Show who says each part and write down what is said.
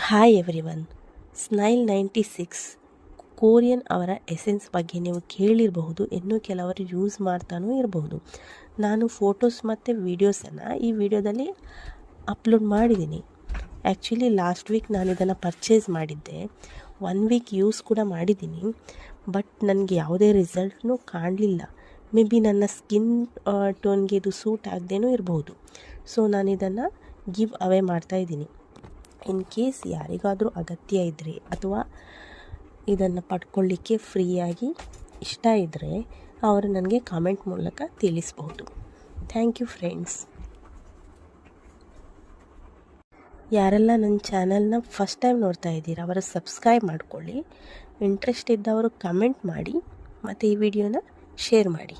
Speaker 1: Hi everyone. Snail 96 Korean ಅವರ essence ಬಗ್ಗೆ ನೀವು ಕೇಳಿರಬಹುದು, ಇನ್ನೂ ಕೆಲವರು ಯೂಸ್ ಮಾಡ್ತಾನೂ ಇರಬಹುದು. ನಾನು ಫೋಟೋಸ್ ಮತ್ತು ವೀಡಿಯೋಸನ್ನು ಈ ವಿಡಿಯೋದಲ್ಲಿ ಅಪ್ಲೋಡ್ ಮಾಡಿದ್ದೀನಿ. ಆ್ಯಕ್ಚುಲಿ ಲಾಸ್ಟ್ ವೀಕ್ ನಾನು ಇದನ್ನು ಪರ್ಚೇಸ್ ಮಾಡಿದ್ದೆ. 1 ವೀಕ್ ಯೂಸ್ ಕೂಡ ಮಾಡಿದ್ದೀನಿ, ಬಟ್ ನನಗೆ ಯಾವುದೇ ರಿಸಲ್ಟ್ನೂ ಕಾಣಲಿಲ್ಲ. ಮೇ ಬಿ ನನ್ನ ಸ್ಕಿನ್ ಟೋನ್ಗೆ ಇದು ಸೂಟ್ ಆಗದೇನೂ ಇರಬಹುದು. ಸೊ ನಾನು ಇದನ್ನು ಗಿವ್ ಅವೇ ಮಾಡ್ತಾಯಿದ್ದೀನಿ. ಇನ್ ಕೇಸ್ ಯಾರಿಗಾದರೂ ಅಗತ್ಯ ಇದ್ದರೆ ಅಥವಾ ಇದನ್ನು ಪಡ್ಕೊಳ್ಳಿಕ್ಕೆ ಫ್ರೀಯಾಗಿ ಇಷ್ಟ ಇದ್ದರೆ ಅವರು ನನಗೆ ಕಾಮೆಂಟ್ ಮೂಲಕ ತಿಳಿಸ್ಬಹುದು. Thank you friends. ಯಾರೆಲ್ಲ ನನ್ನ ಚಾನಲ್ನ ಫಸ್ಟ್ ಟೈಮ್ ನೋಡ್ತಾ ಇದ್ದೀರಾ ಅವರು ಸಬ್ಸ್ಕ್ರೈಬ್ ಮಾಡಿಕೊಳ್ಳಿ. ಇಂಟ್ರೆಸ್ಟ್ ಇದ್ದವರು ಕಮೆಂಟ್ ಮಾಡಿ ಮತ್ತು ಈ ವಿಡಿಯೋನ ಶೇರ್ ಮಾಡಿ.